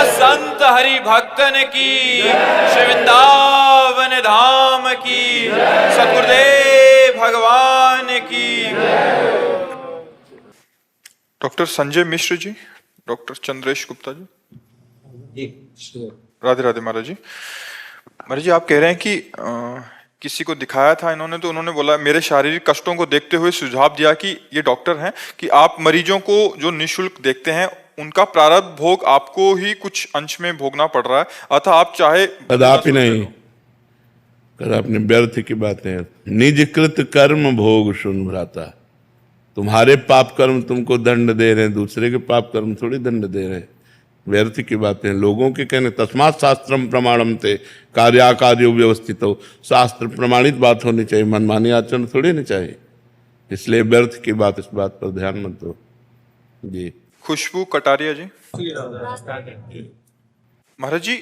संत हरि भक्तन की, श्री वृंदावन धाम की, सद्गुरुदेव भगवान की। डॉक्टर संजय मिश्र जी, डॉक्टर चंद्रेश गुप्ता जी, राधे राधे महाराज जी। महाराज जी, आप कह रहे हैं कि किसी को दिखाया था इन्होंने, तो उन्होंने बोला, मेरे शारीरिक कष्टों को देखते हुए सुझाव दिया कि ये डॉक्टर हैं, कि आप मरीजों को जो निःशुल्क देखते हैं उनका प्रारब्ध भोग आपको ही कुछ अंश में भोगना पड़ रहा है, अतः आप चाहे कदापि नहीं, कदापि व्यर्थ की बातें। निजकृत कर्म भोग सुन भ्राता। तुम्हारे पाप कर्म तुमको दंड दे रहे हैं, दूसरे के पाप कर्म थोड़ी दंड दे रहे हैं। व्यर्थ की बातें, लोगों के कहने। तस्मात् शास्त्रम प्रमाणम थे कार्याकार्यो व्यवस्थित हो। शास्त्र प्रमाणित बात होनी चाहिए, मनमानी आचरण थोड़ी नहीं चाहिए। इसलिए व्यर्थ की बात, इस बात पर ध्यान मत दो जी। खुशबू कटारिया जी, महाराज जी,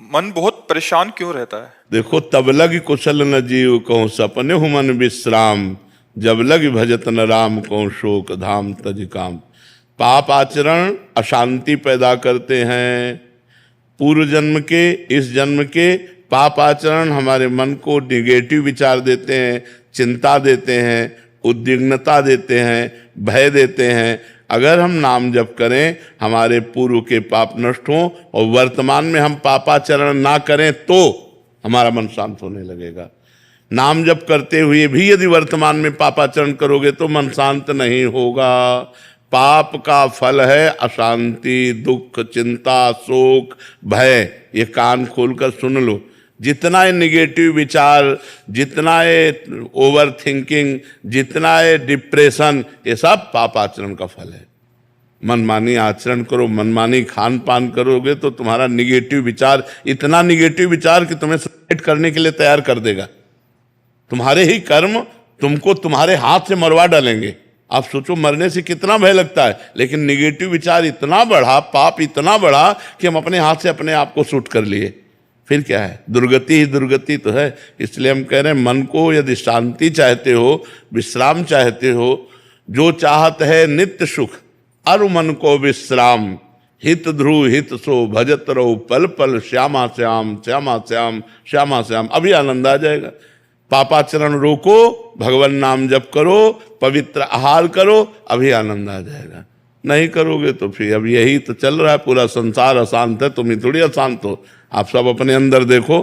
मन बहुत परेशान क्यों रहता है? देखो, तब लग कुशल न जीव कहूँ सपने हूँ मन विश्राम, जब लग भजत न राम कहूँ शोक धाम तज काम। पाप आचरण अशांति पैदा करते हैं। पूर्व जन्म के, इस जन्म के पाप आचरण हमारे मन को निगेटिव विचार देते हैं, चिंता देते हैं, उद्विग्नता देते हैं, भय देते हैं। अगर हम नाम जप करें, हमारे पूर्व के पाप नष्ट हों और वर्तमान में हम पापाचरण ना करें, तो हमारा मन शांत होने लगेगा। नाम जप करते हुए भी यदि वर्तमान में पापाचरण करोगे तो मन शांत नहीं होगा। पाप का फल है अशांति, दुख, चिंता, शोक, भय। ये कान खोलकर सुन लो। जितना है निगेटिव विचार, जितना है ओवर थिंकिंग, जितना है डिप्रेशन, ये सब पाप आचरण का फल है। मनमानी आचरण करो, मनमानी खान पान करोगे तो तुम्हारा निगेटिव विचार, इतना निगेटिव विचार कि तुम्हें सुसाइड करने के लिए तैयार कर देगा। तुम्हारे ही कर्म तुमको तुम्हारे हाथ से मरवा डालेंगे। आप सोचो, मरने से कितना भय लगता है, लेकिन निगेटिव विचार इतना बढ़ा, पाप इतना बढ़ा कि हम अपने हाथ से अपने आप को शूट कर लिए। फिर क्या है? दुर्गति ही दुर्गति तो है। इसलिए हम कह रहे हैं, मन को यदि शांति चाहते हो, विश्राम चाहते हो, जो चाहत है नित्य सुख, अरु मन को विश्राम, हित ध्रुव हित सो भजत रहो पल पल, श्यामा श्याम श्यामा श्याम श्यामा श्याम। अभी आनंद आ जाएगा। पापाचरण रोको, भगवान नाम जप करो, पवित्र आहार करो, अभी आनंद आ जाएगा। नहीं करोगे तो फिर अब यही तो चल रहा है। पूरा संसार अशांत है, तुम ही थोड़ी अशांत हो। आप सब अपने अंदर देखो।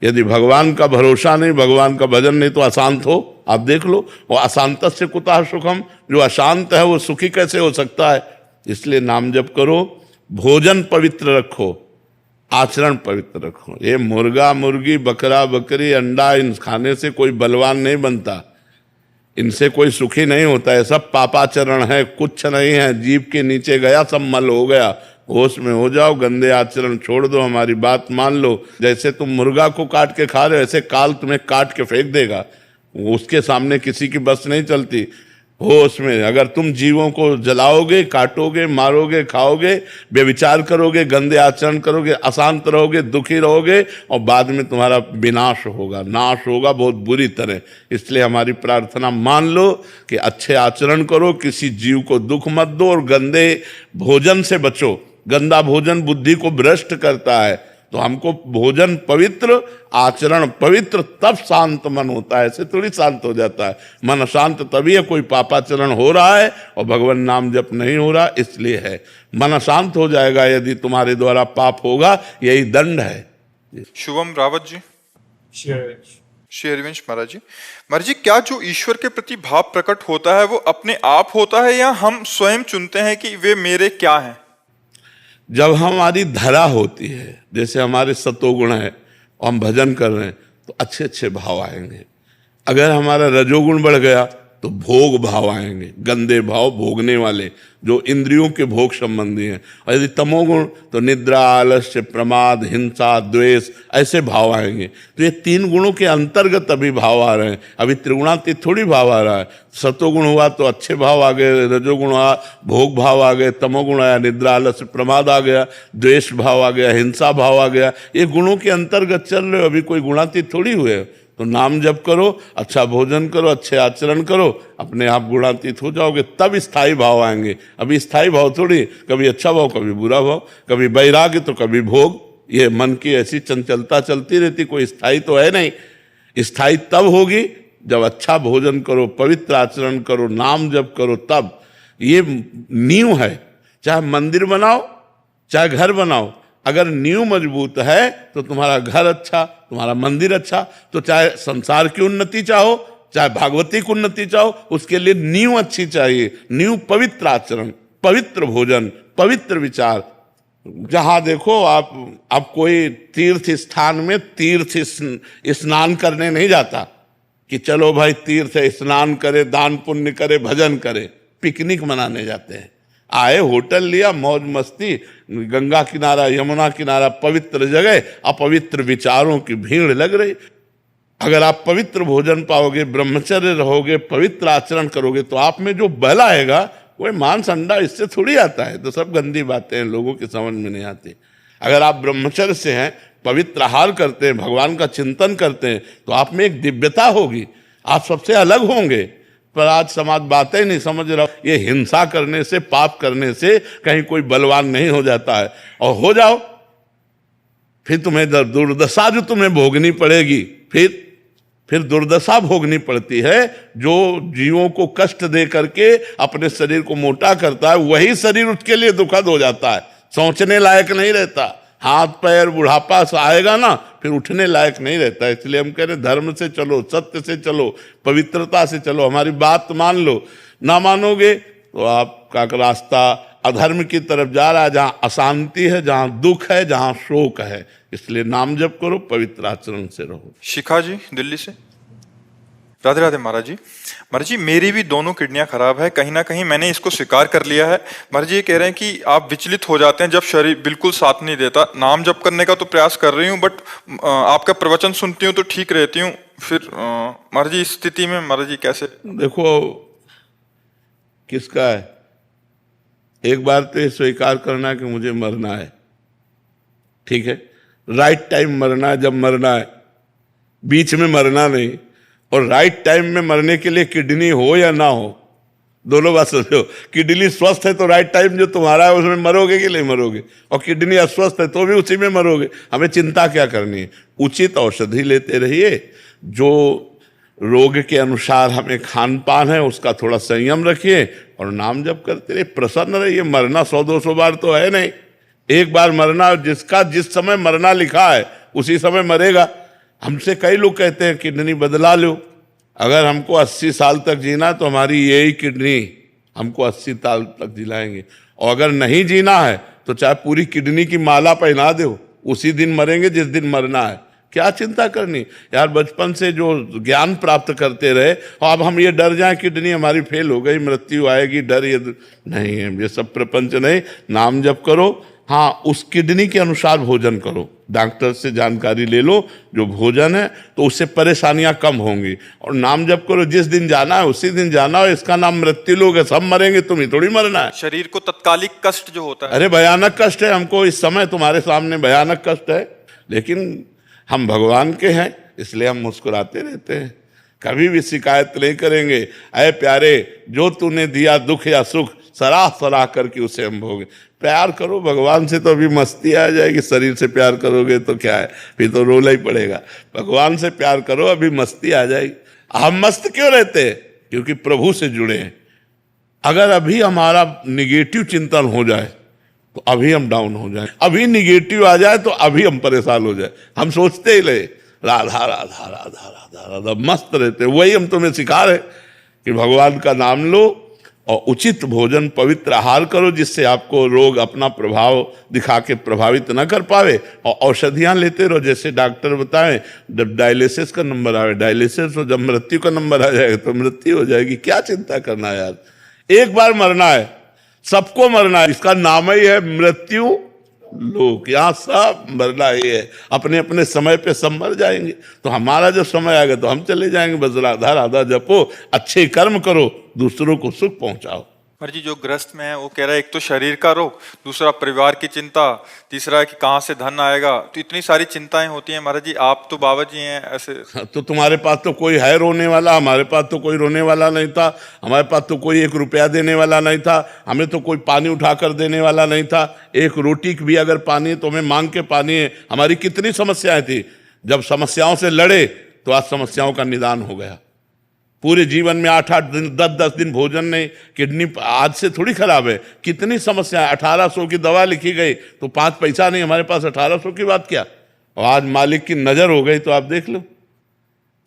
यदि भगवान का भरोसा नहीं, भगवान का भजन नहीं, तो अशांत हो। आप देख लो। वो अशांत से कुतः सुखम, जो अशांत है वो सुखी कैसे हो सकता है? इसलिए नाम जप करो, भोजन पवित्र रखो, आचरण पवित्र रखो। ये मुर्गा मुर्गी, बकरा बकरी, अंडा, इन खाने से कोई बलवान नहीं बनता, इनसे कोई सुखी नहीं होता है। सब पापाचरण है, कुछ नहीं है। जीभ के नीचे गया सब मल हो गया। होश में हो जाओ, गंदे आचरण छोड़ दो, हमारी बात मान लो। जैसे तुम मुर्गा को काट के खा रहे हो, ऐसे काल तुम्हें काट के फेंक देगा। उसके सामने किसी की बस नहीं चलती। होश में अगर तुम जीवों को जलाओगे, काटोगे, मारोगे, खाओगे, व्यभिचार करोगे, गंदे आचरण करोगे, अशांत रहोगे, दुखी रहोगे, और बाद में तुम्हारा विनाश होगा, नाश होगा बहुत बुरी तरह। इसलिए हमारी प्रार्थना मान लो कि अच्छे आचरण करो, किसी जीव को दुख मत दो, और गंदे भोजन से बचो। गंदा भोजन बुद्धि को भ्रष्ट करता है। तो हमको भोजन पवित्र, आचरण पवित्र, तब शांत मन होता है। ऐसे थोड़ी शांत हो जाता है। मन अशांत तभी है, कोई पापाचरण हो रहा है और भगवान नाम जप नहीं हो रहा, इसलिए है। मन अशांत हो जाएगा यदि तुम्हारे द्वारा पाप होगा, यही दंड है। शुभम रावत जी, श्री हरिवंश महाराज जी। महाराज जी, क्या जो ईश्वर के प्रति भाव प्रकट होता है वो अपने आप होता है, या हम स्वयं चुनते हैं कि वे मेरे क्या हैं? जब हमारी धरा होती है, जैसे हमारे सतोगुण है और हम भजन कर रहे हैं, तो अच्छे अच्छे भाव आएंगे। अगर हमारा रजोगुण बढ़ गया तो भोग भाव आएंगे, गंदे भाव, भोगने वाले, जो इंद्रियों के भोग संबंधी हैं। और यदि तमोगुण तो निद्रा, आलस्य, प्रमाद, हिंसा, द्वेष, ऐसे भाव आएंगे। तो ये तीन गुणों के अंतर्गत अभी भाव आ रहे हैं। अभी त्रिगुणातीत थोड़ी भाव आ रहा है। सतोगुण हुआ तो अच्छे भाव आ गए, रजोगुण हुआ भोग भाव आ गए, तमोगुण आया निद्रा, आलस्य, प्रमाद आ गया, द्वेष भाव आ गया, हिंसा भाव आ गया। ये गुणों के अंतर्गत चल रहे हो, अभी कोई गुणातीत थोड़ी हुए। तो नाम जप करो, अच्छा भोजन करो, अच्छे आचरण करो, अपने आप गुणातीत हो जाओगे, तब स्थायी भाव आएंगे। अभी स्थायी भाव थोड़ी, कभी अच्छा भाव कभी बुरा भाव, कभी वैराग्य तो कभी भोग, ये मन की ऐसी चंचलता चलती रहती, कोई स्थायी तो है नहीं। स्थायी तब होगी जब अच्छा भोजन करो, पवित्र आचरण करो, नाम जप करो, तब। ये नींव है। चाहे मंदिर बनाओ चाहे घर बनाओ, अगर नींव मजबूत है तो तुम्हारा घर अच्छा, तुम्हारा मंदिर अच्छा। तो चाहे संसार की उन्नति चाहो, चाहे भागवती की उन्नति चाहो, उसके लिए नींव अच्छी चाहिए। नींव पवित्र आचरण, पवित्र भोजन, पवित्र विचार। जहां देखो आप कोई तीर्थ स्थान में तीर्थ स्नान करने नहीं जाता कि चलो भाई तीर्थ स्नान करे, दान पुण्य करे, भजन करे। पिकनिक मनाने जाते हैं। आए, होटल लिया, मौज मस्ती, गंगा किनारा, यमुना किनारा, पवित्र जगह, अपवित्र विचारों की भीड़ लग रही। अगर आप पवित्र भोजन पाओगे, ब्रह्मचर्य रहोगे, पवित्र आचरण करोगे, तो आप में जो बल आएगा वो मांस अंडा इससे थोड़ी आता है। तो सब गंदी बातें हैं, लोगों की समझ में नहीं आती। अगर आप ब्रह्मचर्य से हैं, पवित्र आहार करते हैं, भगवान का चिंतन करते हैं, तो आप में एक दिव्यता होगी, आप सबसे अलग होंगे। पर आज समाज बातें ही नहीं समझ रहा। ये हिंसा करने से, पाप करने से कहीं कोई बलवान नहीं हो जाता है। और हो जाओ फिर तुम्हें दुर्दशा जो तुम्हें भोगनी पड़ेगी, फिर दुर्दशा भोगनी पड़ती है। जो जीवों को कष्ट दे करके अपने शरीर को मोटा करता है, वही शरीर उसके लिए दुखद हो जाता है, सोचने लायक नहीं रहता। हाथ पैर बुढ़ापा से आएगा ना, फिर उठने लायक नहीं रहता। इसलिए हम कह रहे धर्म से चलो, सत्य से चलो, पवित्रता से चलो, हमारी बात मान लो। ना मानोगे तो आपका रास्ता अधर्म की तरफ जा रहा है, जहाँ अशांति है, जहाँ दुख है, जहाँ शोक है। इसलिए नाम जप करो, पवित्र आचरण से रहो। शिखा जी दिल्ली से। राधे राधे महाराज जी। महाराज जी, मेरी भी दोनों किडनियां खराब है, कहीं ना कहीं मैंने इसको स्वीकार कर लिया है। महाराज जी ये कह रहे हैं कि आप विचलित हो जाते हैं जब शरीर बिल्कुल साथ नहीं देता। नाम जप करने का तो प्रयास कर रही हूँ, बट आपका प्रवचन सुनती हूँ तो ठीक रहती हूँ। फिर महाराज जी इस स्थिति में महाराज जी कैसे? देखो किसका है, एक बार तो ये स्वीकार करना कि मुझे मरना है, ठीक है, राइट टाइम मरना है, जब मरना है, बीच में मरना नहीं। और राइट टाइम में मरने के लिए किडनी हो या ना हो, दोनों बात समझो। किडनी स्वस्थ है तो राइट टाइम जो तुम्हारा है उसमें मरोगे कि नहीं मरोगे, और किडनी अस्वस्थ है तो भी उसी में मरोगे। हमें चिंता क्या करनी है, उचित औषधि लेते रहिए। जो रोग के अनुसार हमें खान पान है उसका थोड़ा संयम रखिए, और नाम जप करते रहिए, प्रसन्न रहिए। मरना 100-200 बार तो है नहीं, एक बार मरना। जिसका जिस समय मरना लिखा है उसी समय मरेगा। हमसे कई लोग कहते हैं किडनी बदला लो। अगर हमको 80 साल तक जीना तो हमारी यही किडनी हमको 80 साल तक जिलाएंगे। और अगर नहीं जीना है तो चाहे पूरी किडनी की माला पहना दो, उसी दिन मरेंगे जिस दिन मरना है। क्या चिंता करनी यार, बचपन से जो ज्ञान प्राप्त करते रहे, और अब हम ये डर जाएं किडनी हमारी फेल हो गई, मृत्यु आएगी, डर ये नहीं है। ये सब प्रपंच नहीं। नाम जप करो, हाँ उस किडनी के अनुसार भोजन करो, डॉक्टर से जानकारी ले लो जो भोजन है, तो उससे परेशानियां कम होंगी। और नाम जप करो, जिस दिन जाना है उसी दिन जाना है। इसका नाम मृत्यु लोग है, सब मरेंगे, तुम ही थोड़ी मरना है। शरीर को तत्कालिक कष्ट जो होता है, अरे भयानक कष्ट है हमको इस समय, तुम्हारे सामने भयानक कष्ट है, लेकिन हम भगवान के हैं इसलिए हम मुस्कुराते रहते हैं, कभी भी शिकायत नहीं करेंगे। अरे प्यारे, जो तूने दिया दुख या सुख सराह सराह करके उसे हम भोगे। प्यार करो भगवान से तो अभी मस्ती आ जाएगी, शरीर से प्यार करोगे तो क्या है, फिर तो रोना ही पड़ेगा। भगवान से प्यार करो, अभी मस्ती आ जाएगी। हम मस्त क्यों रहते हैं? क्योंकि प्रभु से जुड़े हैं। अगर अभी हमारा निगेटिव चिंतन हो जाए तो अभी हम डाउन हो जाए, अभी निगेटिव आ जाए तो अभी हम परेशान हो जाए। हम सोचते ही रहे राधा राधा राधा राधा राधा, मस्त रहते। वही हम तुम्हें सिखा रहे कि भगवान का नाम लो और उचित भोजन, पवित्र आहार करो, जिससे आपको रोग अपना प्रभाव दिखा के प्रभावित न कर पावे। और औषधियाँ लेते रहो, जैसे डॉक्टर बताएं, जब डायलिसिस का नंबर आवे डायलिसिस, और जब मृत्यु का नंबर आ जाएगा तो मृत्यु हो जाएगी। क्या चिंता करना यार, एक बार मरना है, सबको मरना है। इसका नाम ही है मृत्यु लोक। यहाँ सब मरना ही है, अपने अपने समय पे सब मर जाएंगे। तो हमारा जब समय आएगा तो हम चले जाएंगे। बस राधा राधा जपो, अच्छे कर्म करो, दूसरों को सुख पहुंचाओ। महाराज जी जो ग्रस्त में है वो कह रहा है एक तो शरीर का रोग, दूसरा परिवार की चिंता, तीसरा है कि कहाँ से धन आएगा, तो इतनी सारी चिंताएं होती हैं महाराज जी। आप तो बाबा जी हैं ऐसे। तो तुम्हारे पास तो कोई है रोने वाला, हमारे पास तो कोई रोने वाला नहीं था, हमारे पास तो कोई 1 रुपया देने वाला नहीं था, हमें तो कोई पानी उठाकर देने वाला नहीं था। एक रोटी भी अगर पानी है तो हमें मांग के पानी है। हमारी कितनी समस्याएं थी, जब समस्याओं से लड़े तो आज समस्याओं का निदान हो गया। पूरे जीवन में 8-8 दिन 10-10 दिन भोजन नहीं, किडनी आज से थोड़ी खराब है, कितनी समस्या। 1800 की दवा लिखी गई तो 5 पैसा नहीं, हमारे पास 1800 की बात क्या। और आज मालिक की नजर हो गई तो आप देख लो,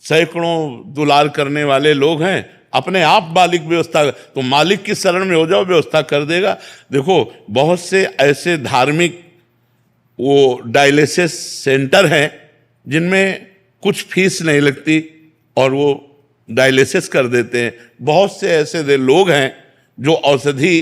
सैकड़ों दुलार करने वाले लोग हैं, अपने आप मालिक व्यवस्था। तो मालिक की शरण में हो जाओ, व्यवस्था कर देगा। देखो बहुत से ऐसे धार्मिक वो डायलिसिस सेंटर हैं जिनमें कुछ फीस नहीं लगती और वो डायलिसिस कर देते हैं। बहुत से ऐसे लोग हैं जो औषधि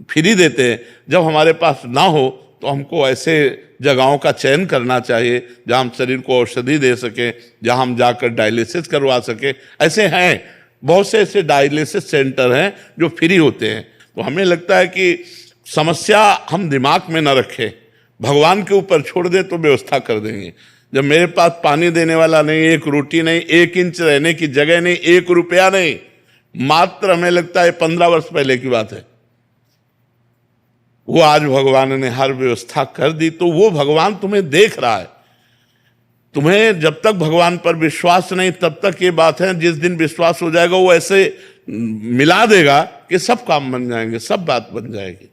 फ्री देते हैं। जब हमारे पास ना हो तो हमको ऐसे जगहों का चयन करना चाहिए जहां हम शरीर को औषधि दे सकें, जहां हम जाकर डायलिसिस करवा सकें। ऐसे हैं बहुत से ऐसे डायलिसिस सेंटर हैं जो फ्री होते हैं। तो हमें लगता है कि समस्या हम दिमाग में न रखें, भगवान के ऊपर छोड़ दे तो व्यवस्था कर देंगे। जब मेरे पास पानी देने वाला नहीं, 1 रोटी नहीं, 1 इंच रहने की जगह नहीं, 1 रुपया नहीं, मात्र हमें लगता है 15 वर्ष पहले की बात है, वो आज भगवान ने हर व्यवस्था कर दी। तो वो भगवान तुम्हें देख रहा है। तुम्हें जब तक भगवान पर विश्वास नहीं तब तक ये बात है, जिस दिन विश्वास हो जाएगा वो ऐसे मिला देगा कि सब काम बन जाएंगे, सब बात बन जाएगी।